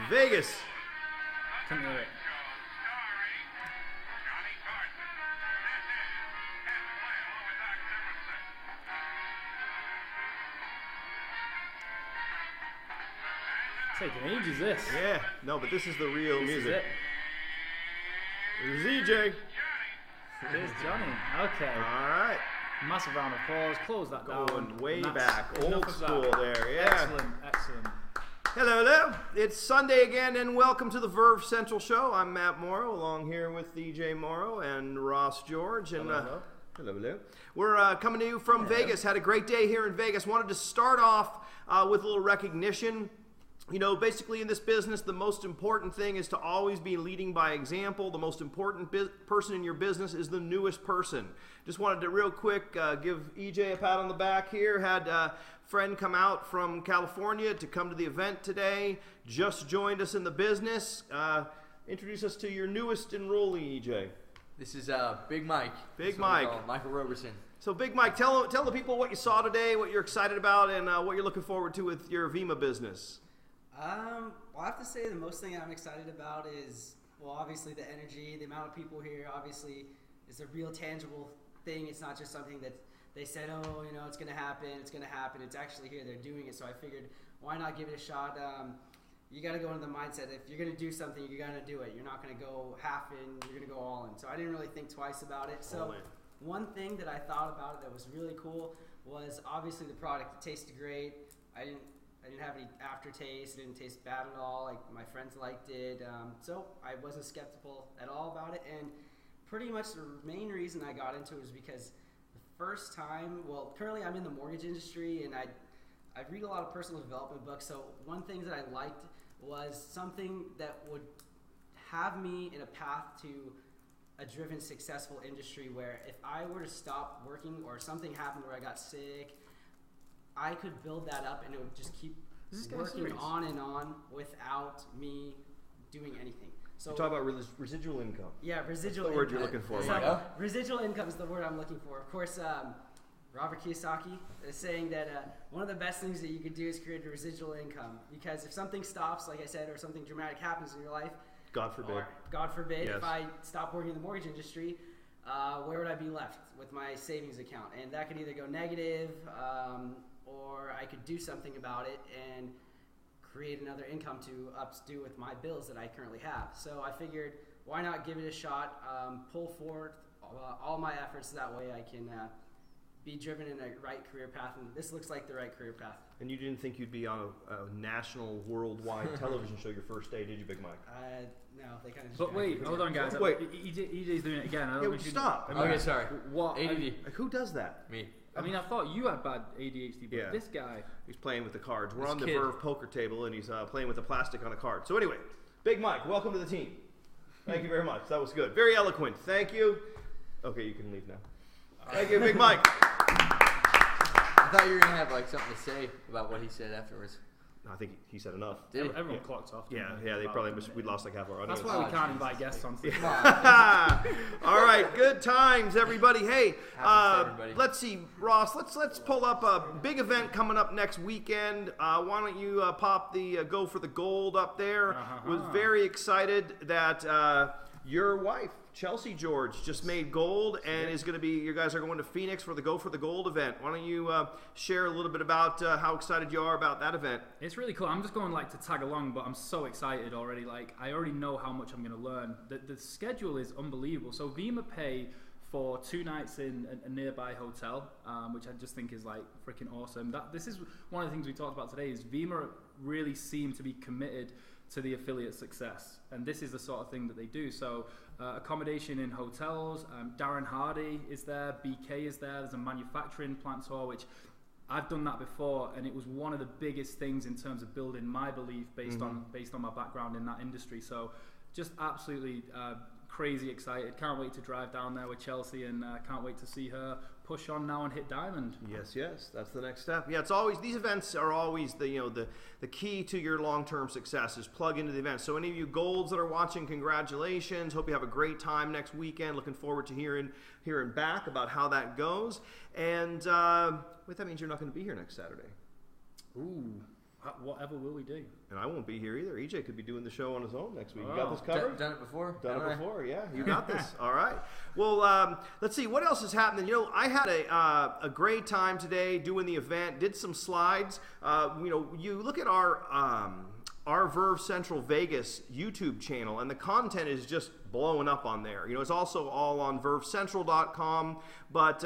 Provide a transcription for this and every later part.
Vegas. Couldn't hear it. Taking ages, this. Yeah, no, but this is the real This music. is it. There's EJ. There's Johnny. Okay. All right. Massive round of applause. Close that down. Going way And that's back. enough Old of school that. there. Yeah. Excellent, excellent. Hello. It's Sunday again, and welcome to the Verve Central Show. I'm Matt Morrow, along here with EJ Morrow and Ross George. And hello. We're coming to you from Vegas. Had a great day here in Vegas. Wanted to start off with a little recognition. You know, basically in this business, the most important thing is to always be leading by example. The most important person in your business is the newest person. Just wanted to real quick give EJ a pat on the back here. Had a friend come out from California to come to the event today. Just joined us in the business. Introduce us to your newest enrollee, EJ. This is Big Mike. Big Mike. Michael Roberson. So Big Mike, tell the people what you saw today, what you're excited about, and what you're looking forward to with your Vemma business. Well, I have to say the most thing I'm excited about is, well, obviously the energy, the amount of people here, obviously, is a real tangible thing. It's not just something that they said, oh, you know, it's going to happen. It's actually here. They're doing it. So I figured, why not give it a shot? You got to go into the mindset. If you're going to do something, you're going to do it. You're not going to go half in. You're going to go all in. So I didn't really think twice about it. So one thing that I thought about it that was really cool was obviously the product. It tasted great. I didn't have any aftertaste. It didn't taste bad at all. Like, my friends liked it. So I wasn't skeptical at all about it. And pretty much the main reason I got into it was because the first time, well, currently I'm in the mortgage industry, and I read a lot of personal development books. So one thing that I liked was something that would have me in a path to a driven, successful industry where if I were to stop working or something happened where I got sick, I could build that up, and it would just keep working on and on without me doing anything. So You talk about residual income. Yeah, residual That's the word income. you're looking for, So, Mike. residual income is the word I'm looking for. Of course, Robert Kiyosaki is saying that one of the best things that you could do is create a residual income, because if something stops, like I said, or something dramatic happens in your life, God forbid. or God forbid, Yes. if I stop working in the mortgage industry, where would I be left with my savings account? And that could either go negative, or I could do something about it and create another income to do with my bills that I currently have. So I figured, why not give it a shot, pull forth all my efforts, that way I can be driven in a right career path, and this looks like the right career path. And you didn't think you'd be on a national, worldwide television show your first day, did you, Big Mike? No, they kind of. But wait, hold on, guys. Wait. EJ's doing it again. I don't Yeah, think you- stop. Okay, sorry. What? ADD. Like, who does that? Me. I mean, I thought you had bad ADHD, but Yeah. this guy. He's playing with the cards. We're This on the kid. Verve poker table, and he's playing with the plastic on a card. So anyway, Big Mike, welcome to the team. Thank you very much. That was good. Very eloquent. Thank you. Okay, you can leave now. Thank you, Big Mike. I thought you were gonna have like something to say about what he said afterwards. I think he said enough. Did he? Everyone Yeah. clocked off. Yeah, didn't they About probably a minute. we lost like half our audience. That's why we Oh, can't Jesus. invite guests on. Come on. All right, good times, everybody. Hey, Happy to everybody. let's see, Ross. Let's pull up a big event coming up next weekend. Why don't you pop the Go for the Gold up there? Was very excited that your wife, Chelsea George, just made gold and is going to be. You guys are going to Phoenix for the Go for the Gold event. Why don't you share a little bit about how excited you are about that event? It's really cool. I'm just going like to tag along, but I'm so excited already. Like, I already know how much I'm going to learn. The schedule is unbelievable. So Vemma pay for 2 nights in a nearby hotel, which I just think is like freaking awesome. This is one of the things we talked about today. Is Vemma really seem to be committed to the affiliate success, and this is the sort of thing that they do. So accommodation in hotels, Darren Hardy is there, BK is there, there's a manufacturing plant tour, which I've done that before, and it was one of the biggest things in terms of building my belief based on my background in that industry. So just absolutely crazy excited. Can't wait to drive down there with Chelsea, and can't wait to see her push on now and hit diamond. Yes, that's the next step. Yeah, it's always, these events are always the key to your long-term success is plug into the event. So any of you golds that are watching, congratulations. Hope you have a great time next weekend. Looking forward to hearing back about how that goes. And wait, that means you're not going to be here next Saturday. Ooh. whatever will we do? And I won't be here either. EJ could be doing the show on his own next week. You got this covered? Done it before. Done it before, yeah. You got this. All right. Well, let's see. What else is happening? I had a great time today doing the event. Did some slides. You look at our Verve Central Vegas YouTube channel, and the content is just blowing up on there. It's also all on vervecentral.com, but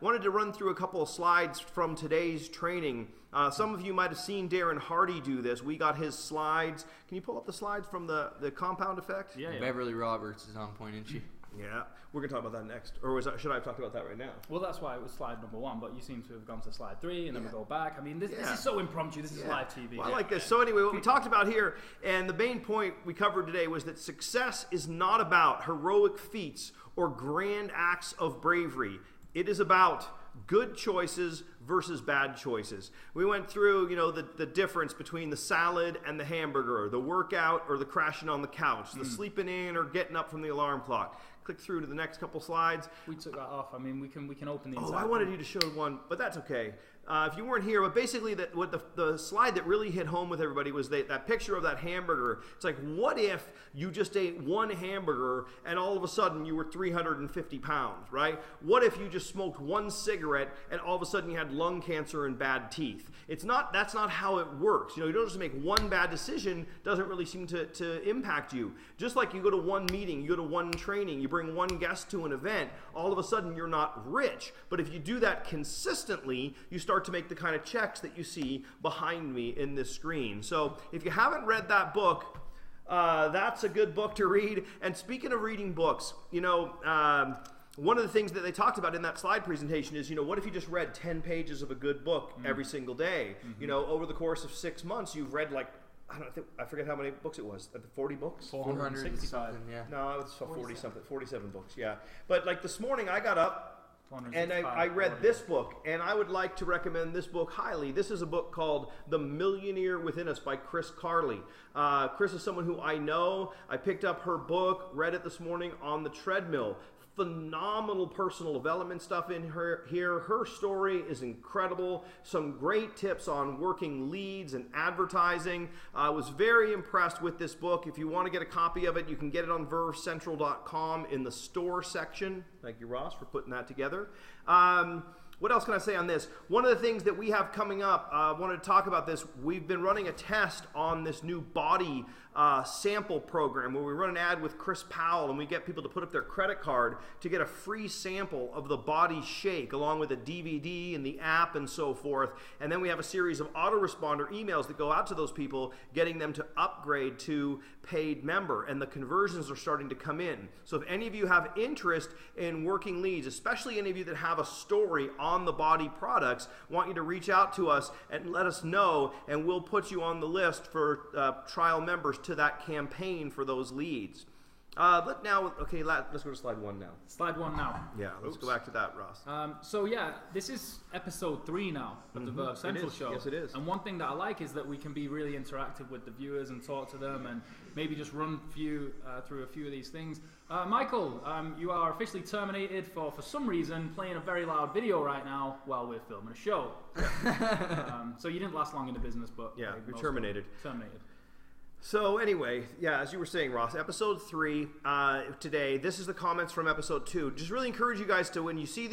wanted to run through a couple of slides from today's training. Some of you might have seen Darren Hardy do this. We got his slides. Can you pull up the slides from the compound effect? Yeah. Beverly Roberts is on point, isn't she? Yeah. We're going to talk about that next. Or should I have talked about that right now? Well, that's why it was slide number 1, but you seem to have gone to slide 3, and then we go back. I mean, this is so impromptu. This is live TV. Well, I like this. So anyway, what we talked about here, and the main point we covered today was that success is not about heroic feats or grand acts of bravery. It is about good choices versus bad choices. We went through, the difference between the salad and the hamburger, the workout or the crashing on the couch, the sleeping in or getting up from the alarm clock. Click through to the next couple slides. We took that off. I mean, we can open the. I wanted you to show one, but that's okay. If you weren't here, but basically the slide that really hit home with everybody was that picture of that hamburger. It's like, what if you just ate one hamburger and all of a sudden you were 350 pounds, right? What if you just smoked one cigarette and all of a sudden you had lung cancer and bad teeth? That's not how it works. You don't just make one bad decision, doesn't really seem to impact you. Just like you go to one meeting, you go to one training, you bring one guest to an event, all of a sudden you're not rich. But if you do that consistently, you start to make the kind of checks that you see behind me in this screen. So if you haven't read that book, that's a good book to read. And speaking of reading books, one of the things that they talked about in that slide presentation is, what if you just read 10 pages of a good book every single day? Over the course of 6 months, you've read I forget how many books it was. 40 books? 465. Yeah. No, it's 47 books, yeah. But this morning I got up and I read this book, and I would like to recommend this book highly. This is a book called The Millionaire Within Us by Chris Carley. Chris is someone who I know. I picked up her book, read it this morning on the treadmill. Phenomenal personal development stuff in here. Her story is incredible. Some great tips on working leads and advertising. I was very impressed with this book. If you want to get a copy of it, you can get it on vervecentral.com in the store section. Thank you, Ross, for putting that together. What else can I say on this? One of the things that we have coming up, I wanted to talk about this. We've been running a test on this new body sample program where we run an ad with Chris Powell and we get people to put up their credit card to get a free sample of the body shake along with a DVD and the app and so forth. And then we have a series of autoresponder emails that go out to those people getting them to upgrade to paid member, and the conversions are starting to come in. So if any of you have interest in working leads, especially any of you that have a story on the body products, want you to reach out to us and let us know, and we'll put you on the list for trial members to that campaign for those leads. Let's go to slide 1 now. Slide 1 now. Yeah, let's go back to that, Ross. This is episode 3 now of the Verve Central show. Yes, it is. And one thing that I like is that we can be really interactive with the viewers and talk to them and maybe just run through a few of these things. Michael, you are officially terminated for some reason playing a very loud video right now while we're filming a show. So you didn't last long in the business, but yeah, you're terminated. Terminated. So anyway, as you were saying, Ross, episode 3 today. This is the comments from episode 2. Just really encourage you guys to, when you see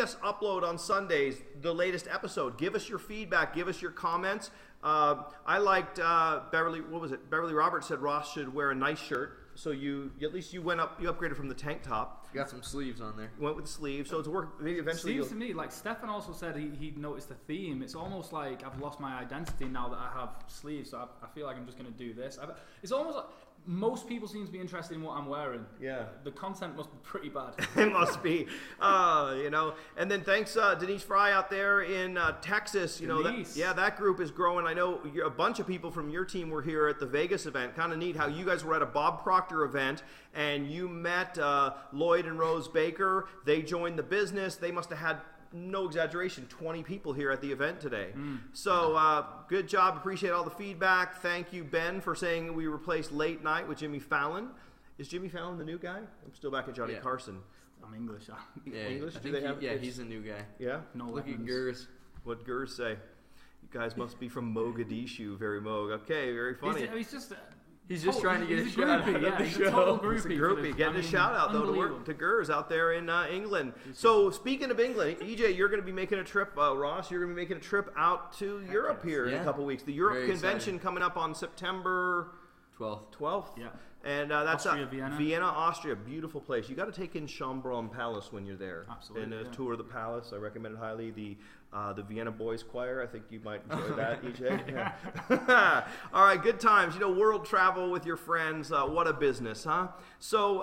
us upload on Sundays the latest episode, give us your feedback, give us your comments. I liked Beverly Roberts said Ross should wear a nice shirt. So you upgraded from the tank top. You got some sleeves on there. You went with the sleeves, so it's work. Maybe eventually. Seems to me like Stefan also said he noticed the theme. It's almost like I've lost my identity now that I have sleeves. So I feel like I'm just going to do this. It's almost like most people seem to be interested in what I'm wearing. Yeah. The content must be pretty bad. It must be. And then thanks Denise Fry out there in Texas. That group is growing. I know a bunch of people from your team were here at the Vegas event. Kind of neat how you guys were at a Bob Proctor event and you met Lloyd and Rose Baker. They joined the business. They must have had, no exaggeration, 20 people here at the event today. So good job. Appreciate all the feedback. Thank you, Ben, for saying we replaced Late Night with Jimmy Fallon. Is Jimmy Fallon the new guy? I'm still back at Johnny Carson. I'm English. English? He's a new guy. Yeah? No Look at weapons. Gers. What Gers say? guys must be from Mogadishu. Very Moog. Okay, very funny. He's just trying to get a shout out of the He's a total show. It's a groupie. groupie. Getting a shout out though to Gers out there in England. So speaking of England, EJ, you're going to be making a trip. Ross, you're going to be making a trip out to Europe here in a couple weeks. The Europe Very Convention coming up on September 12th. Yeah. And that's Austria, Vienna, Austria. Beautiful place. You got to take in Schönbrunn Palace when you're there. Absolutely. And tour of the palace. I recommend it highly. The Vienna Boys Choir. I think you might enjoy that, EJ. Yeah. All right, good times. World travel with your friends. What a business, huh? So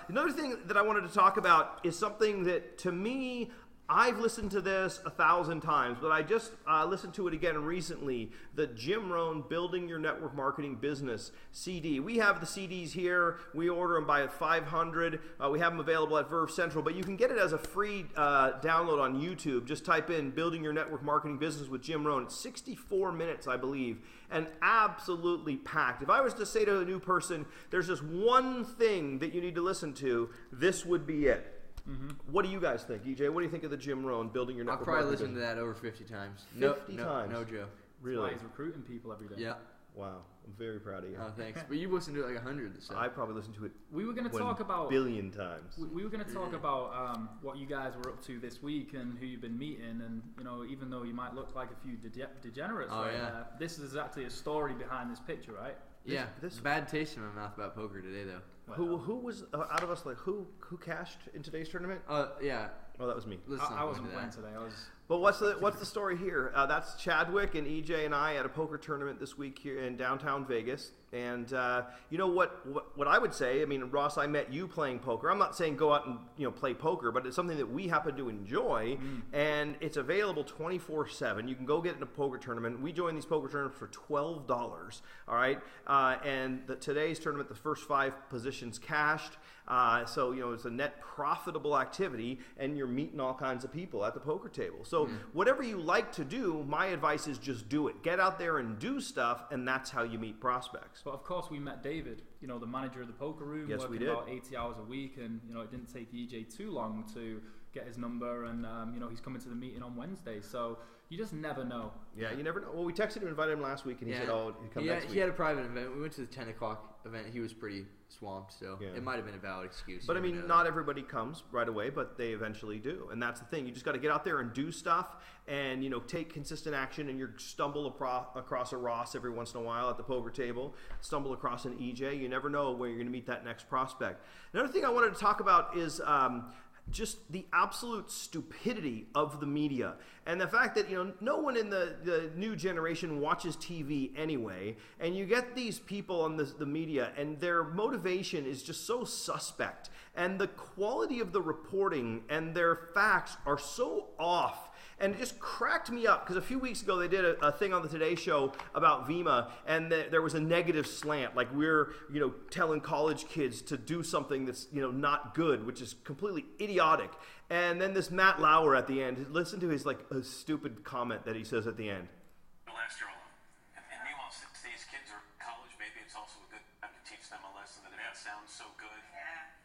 another thing that I wanted to talk about is something that, to me, I've listened to this 1,000 times, but I just listened to it again recently. The Jim Rohn Building Your Network Marketing Business CD. We have the CDs here. We order them by 500. We have them available at Verve Central, but you can get it as a free download on YouTube. Just type in Building Your Network Marketing Business with Jim Rohn. It's 64 minutes, I believe, and absolutely packed. If I was to say to a new person, there's just one thing that you need to listen to, this would be it. Mm-hmm. What do you guys think, EJ? What do you think of the Jim Rohn Building Your Network? I've probably listened to that over 50 times. 50 times? No joke. Really? That's why he's recruiting people every day. Yeah. Wow. I'm very proud of you. Oh, thanks. But you've listened to it like 100. So. I probably listened to it We were going to talk about 1 billion times. We were going to talk about what you guys were up to this week and who you've been meeting, and even though you might look like a few degenerates there, this is actually a story behind this picture, right? This bad taste in my mouth about poker today, though. Who was out of us? Like who cashed in today's tournament? Yeah. Oh, that was me. I wasn't playing today. But what's the story here? That's Chadwick and EJ and I at a poker tournament this week here in downtown Vegas. And you know what I would say? I mean, Ross, I met you playing poker. I'm not saying go out and play poker, but it's something that we happen to enjoy, and it's available 24/7. You can go get in a poker tournament. We join these poker tournaments for $12. All right, and today's tournament, the first 5 positions cashed. So it's a net profitable activity, and you're meeting all kinds of people at the poker table. So whatever you like to do, my advice is just do it. Get out there and do stuff, and that's how you meet prospects. But of course, we met David, the manager of the poker room, yes, working about 80 hours a week, and it didn't take EJ too long to get his number, and he's coming to the meeting on Wednesday. So you just never know. Yeah, you never know. Well, we texted him, and invited him last week, and he said, "Oh, he'd come next week." He had a private event. We went to the 10 o'clock event. He was pretty swamped, so it might have been a valid excuse. But I mean, not everybody comes right away, but they eventually do, and that's the thing. You just got to get out there and do stuff, and take consistent action. And you stumble across a Ross every once in a while at the poker table. Stumble across an EJ. You never know where you're going to meet that next prospect. Another thing I wanted to talk about is just the absolute stupidity of the media, and the fact that no one in the new generation watches TV anyway, and you get these people on the media, and their motivation is just so suspect, and the quality of the reporting and their facts are so off. And it just cracked me up because a few weeks ago they did a thing on the Today Show about Vemma, and there was a negative slant, like we're telling college kids to do something that's not good, which is completely idiotic. And then this Matt Lauer at the end, listen to his a stupid comment that he says at the end. Last year alone. And meanwhile, since these kids are in college, maybe it's also a good time to teach them a lesson that it sounds so good,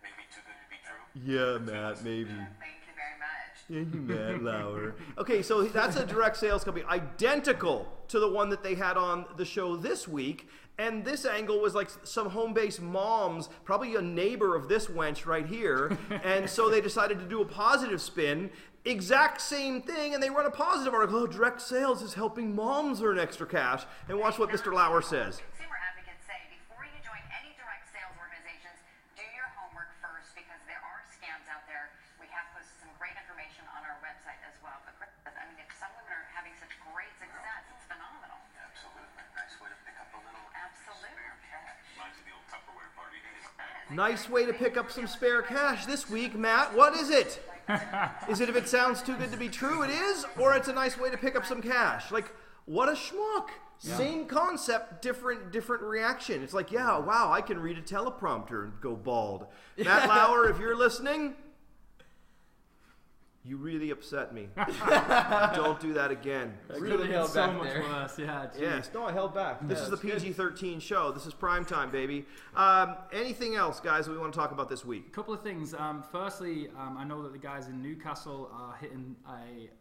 maybe too good to be true. Yeah, Matt, maybe. Thank you very much. Matt Lauer. Okay, so that's a direct sales company, identical to the one that they had on the show this week. And this angle was like some home-based moms, probably a neighbor of this wench right here. And so they decided to do a positive spin, exact same thing, and they run a positive article. Oh, direct sales is helping moms earn extra cash. And watch what Mr. Lauer says. Consumer advocates say before you join any direct sales organizations, do your homework first because there are scams out there. We have posted some great information on our website as well. But I mean, if some women are having such great success, it's phenomenal. Absolutely. Nice way to pick up a little spare cash. Reminds me of the old Tupperware party days. Nice way to pick up some spare cash this week, Matt. What is it? Is it if it sounds too good to be true, it is? Or it's a nice way to pick up some cash? Like, what a schmuck. Yeah. Same concept, different reaction. It's like, yeah, wow, I can read a teleprompter and go bald. Matt Lauer, if you're listening, You really upset me. Don't do that again. Really held so back much there. worse. Yeah. Geez. Yes, no, I held back. This is the it's good. PG-13 show. This is prime time, baby. Anything else, guys, that we want to talk about this week? A couple of things. Firstly, I know that the guys in Newcastle are hitting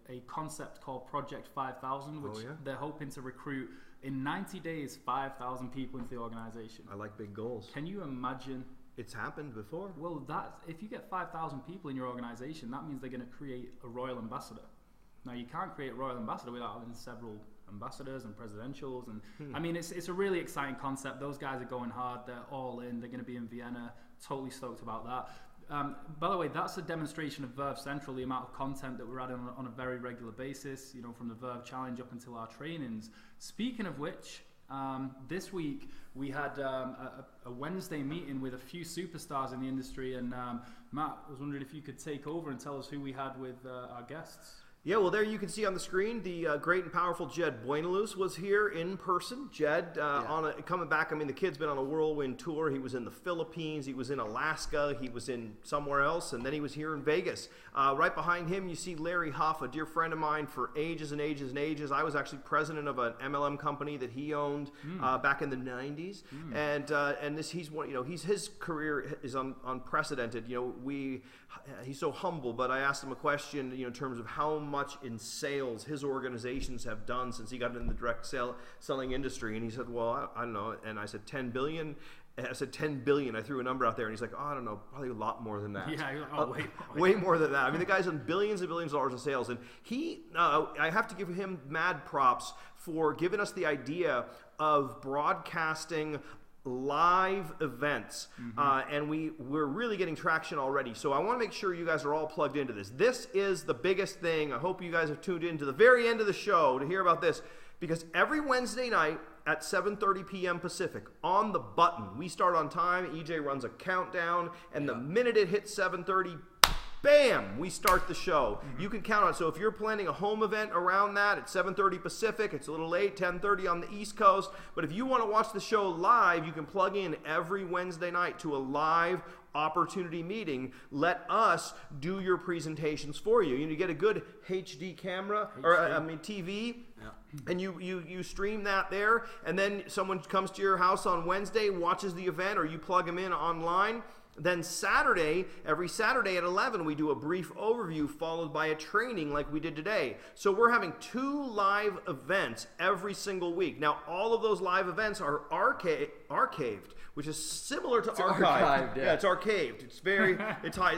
a concept called Project 5000, which they're hoping to recruit in 90 days 5,000 people into the organization. I like big goals. Can you imagine? It's happened before. Well, if you get 5,000 people in your organization, that means they're going to create a royal ambassador. Now, you can't create a royal ambassador without having several ambassadors and presidentials. And I mean, it's a really exciting concept. Those guys are going hard. They're all in. They're going to be in Vienna. Totally stoked about that. By the way, that's a demonstration of Verve Central, the amount of content that we're adding on a very regular basis, you know, from the Verve Challenge up until our trainings. Speaking of which, this week we had a Wednesday meeting with a few superstars in the industry, and Matt, I was wondering if you could take over and tell us who we had with our guests. Yeah, well, there you can see on the screen the great and powerful Jed Buenaluz was here in person. Jed, coming back, I mean, the kid's been on a whirlwind tour. He was in the Philippines, he was in Alaska, he was in somewhere else, and then he was here in Vegas. Right behind him, you see Larry Huff, a dear friend of mine for ages and ages and ages. I was actually president of an MLM company that he owned back in the 90s, and he's one, you know, his career is unprecedented. You know, he's so humble, but I asked him a question, you know, in terms of how much in sales his organizations have done since he got into the direct selling industry, and he said, well, I don't know, and I said 10 billion. I said 10 billion. I threw a number out there, and he's like, oh, I don't know, probably a lot more than that. Yeah, way more than that. I mean, the guy's done billions and billions of dollars in sales, and I have to give him mad props for giving us the idea of broadcasting live events, and we're really getting traction already. So I want to make sure you guys are all plugged into this. This is the biggest thing. I hope you guys have tuned in to the very end of the show to hear about this, because every Wednesday night at 7:30 p.m. Pacific on the button, we start on time. EJ runs a countdown, and the minute it hits 7:30, bam, we start the show. You can count on it. So if you're planning a home event around that at 7:30 Pacific, it's a little late, 10:30 on the East Coast. But if you want to watch the show live, you can plug in every Wednesday night to a live opportunity meeting. Let us do your presentations for you. You get a good HD camera, or TV. And you stream that there, and then someone comes to your house on Wednesday, watches the event, or you plug them in online. Then every Saturday at 11, we do a brief overview followed by a training like we did today. So we're having 2 live events every single week. Now, all of those live events are archived, which is similar to archived. Yeah, it's archived. It's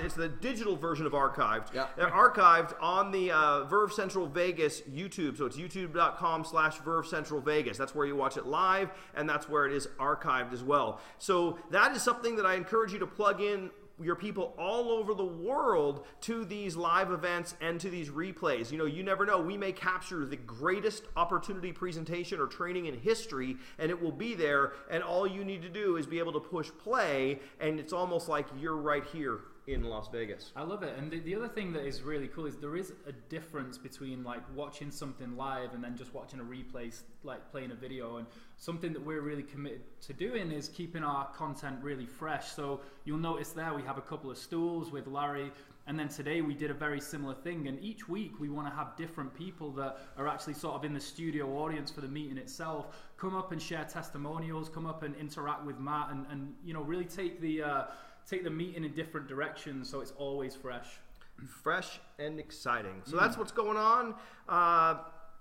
it's the digital version of archived. Yeah. They're archived on the Verve Central Vegas YouTube. So it's youtube.com/Verve Central Vegas. That's where you watch it live, and that's where it is archived as well. So that is something that I encourage you to plug in your people all over the world to these live events and to these replays. You know, you never know. We may capture the greatest opportunity presentation or training in history, and it will be there, and all you need to do is be able to push play, and it's almost like you're right here in Las Vegas. I love it. And the other thing that is really cool is there is a difference between like watching something live and then just watching a replay, like playing a video. And something that we're really committed to doing is keeping our content really fresh. So you'll notice there we have a couple of stools with Larry, and then today we did a very similar thing. And each week we want to have different people that are actually sort of in the studio audience for the meeting itself come up and share testimonials, come up and interact with Matt, and you know, really take the meeting in different directions, so it's always fresh and exciting. So that's what's going on.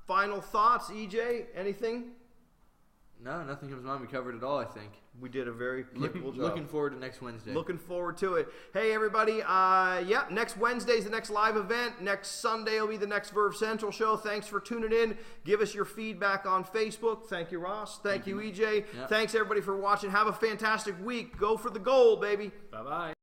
Final thoughts, EJ? Anything? No, nothing comes to mind. We covered it all, I think. We did a very capable job. Looking forward to next Wednesday. Looking forward to it. Hey, everybody. Next Wednesday is the next live event. Next Sunday will be the next Verve Central show. Thanks for tuning in. Give us your feedback on Facebook. Thank you, Ross. Thank you, EJ. Yep. Thanks, everybody, for watching. Have a fantastic week. Go for the gold, baby. Bye-bye.